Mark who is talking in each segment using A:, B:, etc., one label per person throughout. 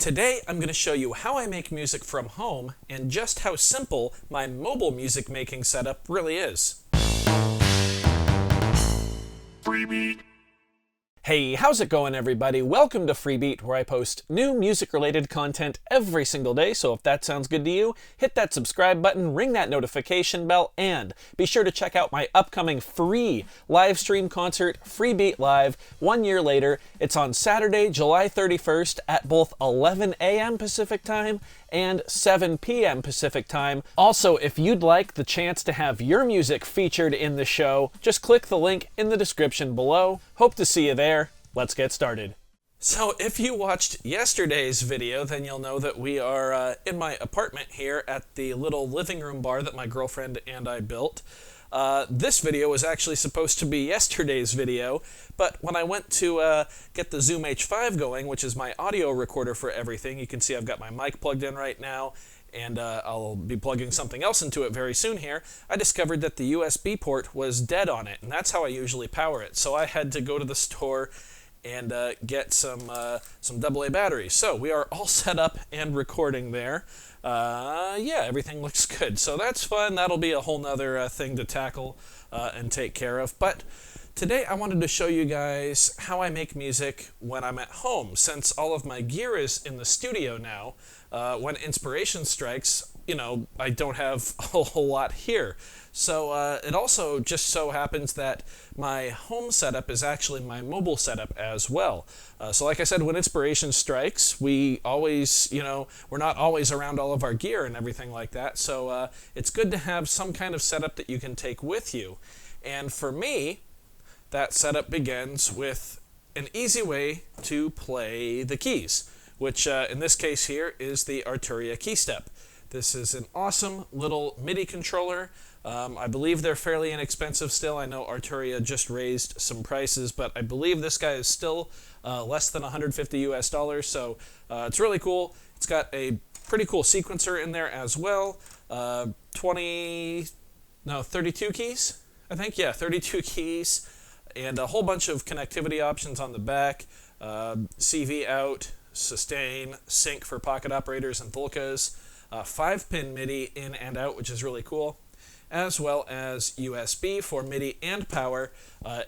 A: Today I'm going to show you how I make music from home and just how simple my mobile music making setup really is. Hey, how's it going everybody? Welcome to Freebeat, where I post new music-related content every single day, so if that sounds good to you, hit that subscribe button, ring that notification bell, and be sure to check out my upcoming free live stream concert, Freebeat Live, 1 year later. It's on Saturday, July 31st at both 11 a.m. Pacific Time and 7 p.m. Pacific Time. Also, if you'd like the chance to have your music featured in the show, just click the link in the description below. Hope to see you there. Let's get started. So if you watched yesterday's video, then you'll know that we are in my apartment here at the little living room bar that my girlfriend and I built. This video was actually supposed to be yesterday's video, but when I went to get the Zoom H5 going, which is my audio recorder for everything, you can see I've got my mic plugged in right now, and I'll be plugging something else into it very soon here. I discovered that the USB port was dead on it, and that's how I usually power it. So I had to go to the store and get some AA batteries. So we are all set up and recording there. Yeah, everything looks good. So that's fun. That'll be a whole nother thing to tackle and take care of. But today I wanted to show you guys how I make music when I'm at home. Since all of my gear is in the studio now, when inspiration strikes, you know, I don't have a whole lot here. So it also just so happens that my home setup is actually my mobile setup as well. So like I said, when inspiration strikes, we always, you know, we're not always around all of our gear and everything like that. So it's good to have some kind of setup that you can take with you. And for me, that setup begins with an easy way to play the keys, which in this case here is the Arturia KeyStep. This is an awesome little MIDI controller. I believe they're fairly inexpensive still. I know Arturia just raised some prices, but I believe this guy is still less than 150 US dollars, so it's really cool. It's got a pretty cool sequencer in there as well. 32 keys, I think. Yeah, 32 keys, and a whole bunch of connectivity options on the back. CV out, sustain, sync for pocket operators and Volcas. 5-pin MIDI in and out, which is really cool, as well as USB for MIDI and power.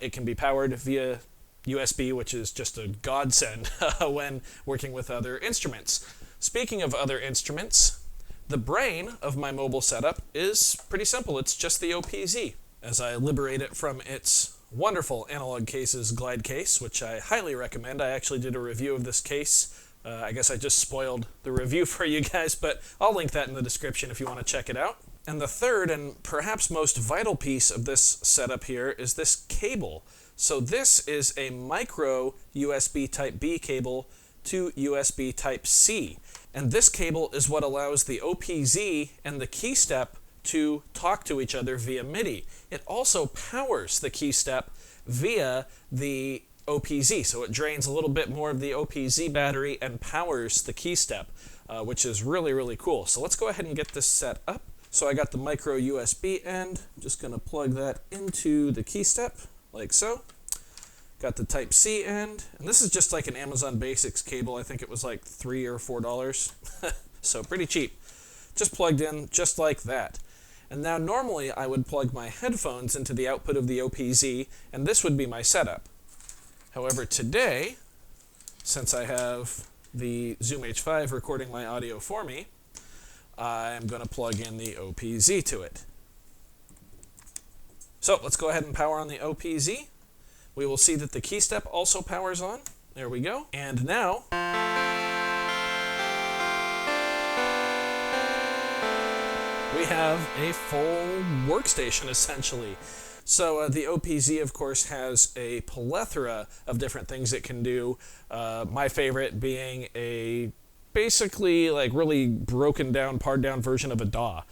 A: It can be powered via USB, which is just a godsend when working with other instruments. Speaking of other instruments, the brain of my mobile setup is pretty simple. It's just the OPZ. As I liberate it from its wonderful Analog Cases glide case, which I highly recommend. I actually did a review of this case. I guess I just spoiled the review for you guys, but I'll link that in the description if you want to check it out. And the third and perhaps most vital piece of this setup here is this cable. So this is a micro USB Type-B cable to USB Type-C. And this cable is what allows the OPZ and the KeyStep to talk to each other via MIDI. It also powers the KeyStep via the OPZ, so it drains a little bit more of the OPZ battery and powers the KeyStep, which is really, really cool. So let's go ahead and get this set up. So I got the micro USB end. I'm just going to plug that into the KeyStep, like so. Got the Type-C end, and this is just like an Amazon Basics cable. I think it was like $3 or $4, so pretty cheap. Just plugged in just like that. And now normally I would plug my headphones into the output of the OPZ, and this would be my setup. However, today, since I have the Zoom H5 recording my audio for me, I'm going to plug in the OPZ to it. So let's go ahead and power on the OPZ. We will see that the KeyStep also powers on. There we go. And now we have a full workstation, essentially. So the OPZ, of course, has a plethora of different things it can do. My favorite being a basically like really broken down, pared down version of a DAW.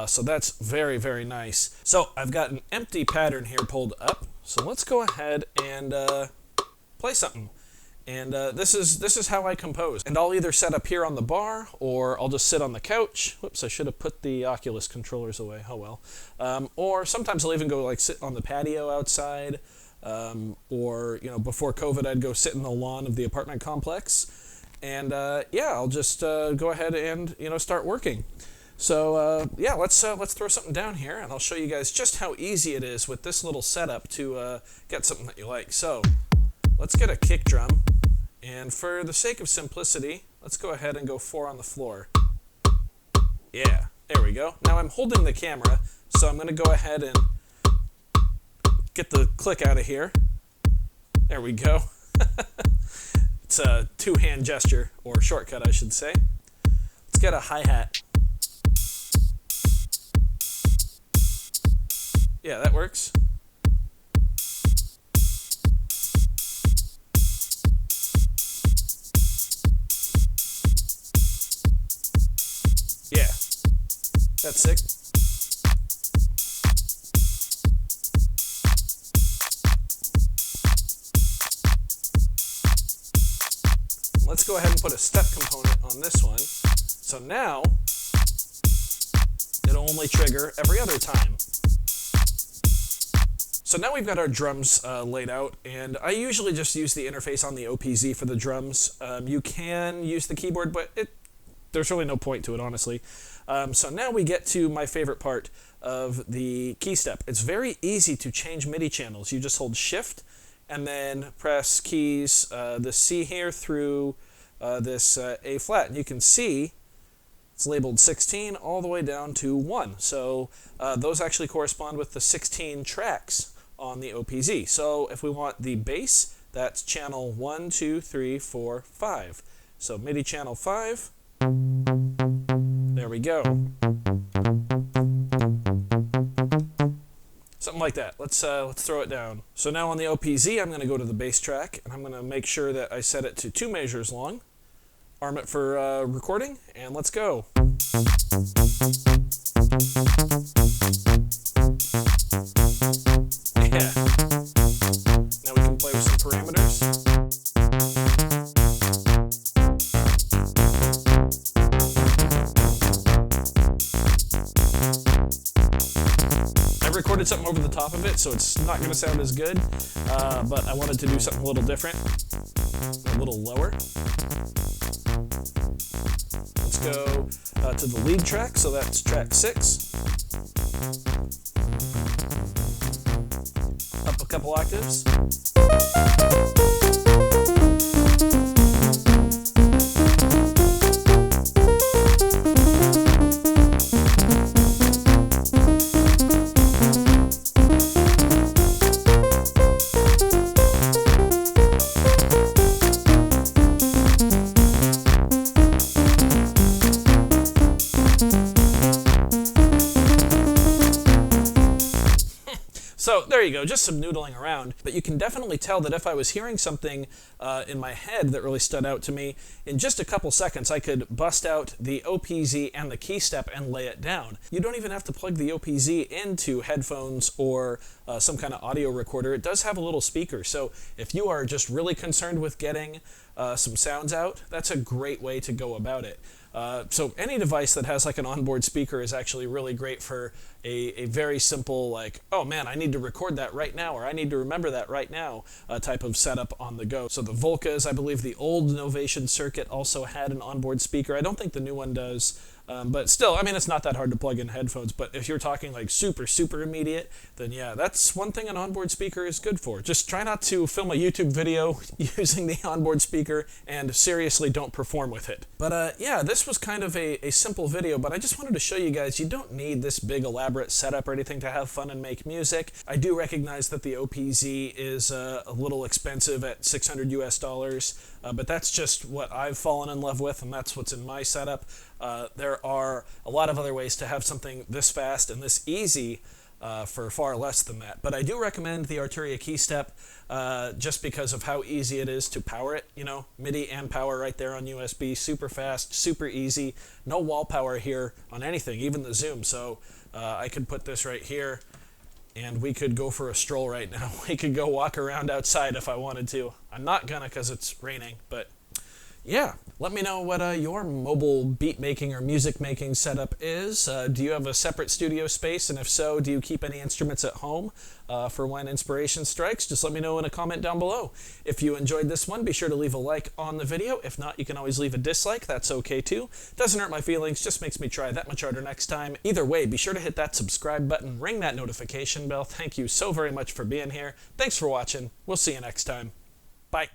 A: So that's very, very nice. So I've got an empty pattern here pulled up. So let's go ahead and play something. And this is how I compose. And I'll either set up here on the bar, or I'll just sit on the couch. Whoops, I should have put the Oculus controllers away. Oh well. Or sometimes I'll even go like sit on the patio outside. Or, you know, before COVID, I'd go sit in the lawn of the apartment complex. And yeah, I'll just go ahead and start working. So yeah, let's throw something down here, and I'll show you guys just how easy it is with this little setup to get something that you like. So let's get a kick drum, and for the sake of simplicity, let's go ahead and go 4 on the floor. Yeah, there we go. Now I'm holding the camera, so I'm going to go ahead and get the click out of here. There we go. It's a 2-hand gesture, or shortcut I should say. Let's get a hi-hat. Yeah, that works. Yeah, that's sick. Let's go ahead and put a step component on this one. So now, it'll only trigger every other time. So now we've got our drums laid out, and I usually just use the interface on the OPZ for the drums. You can use the keyboard, but there's really no point to it, honestly. So now we get to my favorite part of the key step. It's very easy to change MIDI channels. You just hold Shift and then press keys, the C here through this A flat. And you can see it's labeled 16 all the way down to 1. So those actually correspond with the 16 tracks on the OPZ. So if we want the bass, that's channel 1, 2, 3, 4, 5. So MIDI channel 5. There we go. Something like that. Let's throw it down. So now on the OPZ, I'm going to go to the bass track, and I'm going to make sure that I set it to 2 measures long. Arm it for recording, and let's go. Yeah. Now we can play with some parameters. I recorded something over the top of it, so it's not going to sound as good, but I wanted to do something a little different, a little lower. Let's go to the lead track, so that's track 6. Up a couple octaves. So there you go, just some noodling around. But you can definitely tell that if I was hearing something in my head that really stood out to me, in just a couple seconds I could bust out the OPZ and the key step and lay it down. You don't even have to plug the OPZ into headphones or some kind of audio recorder. It does have a little speaker, so if you are just really concerned with getting some sounds out, that's a great way to go about it. So any device that has like an onboard speaker is actually really great for a very simple, like, oh man, I need to record that right now, or I need to remember that right now type of setup on the go. So the Volcas, I believe the old Novation circuit also had an onboard speaker. I don't think the new one does. But still, I mean, it's not that hard to plug in headphones, but if you're talking like super, super immediate, then yeah, that's one thing an onboard speaker is good for. Just try not to film a YouTube video using the onboard speaker, and seriously don't perform with it. But yeah, this was kind of a simple video, but I just wanted to show you guys you don't need this big elaborate setup or anything to have fun and make music. I do recognize that the OPZ is a little expensive at $600 US, but that's just what I've fallen in love with, and that's what's in my setup. There are a lot of other ways to have something this fast and this easy for far less than that. But I do recommend the Arturia KeyStep just because of how easy it is to power it. You know, MIDI and power right there on USB, super fast, super easy. No wall power here on anything, even the Zoom. So I could put this right here, and we could go for a stroll right now. We could go walk around outside if I wanted to. I'm not gonna because it's raining, but Yeah, let me know what your mobile beat making or music making setup is. Do you have a separate studio space? And if so, do you keep any instruments at home for when inspiration strikes? Just let me know in a comment down below. If you enjoyed this one, be sure to leave a like on the video. If not, you can always leave a dislike. That's okay too. Doesn't hurt my feelings, just makes me try that much harder next time. Either way, be sure to hit that subscribe button, ring that notification bell. Thank you so very much for being here. Thanks for watching. We'll see you next time. Bye.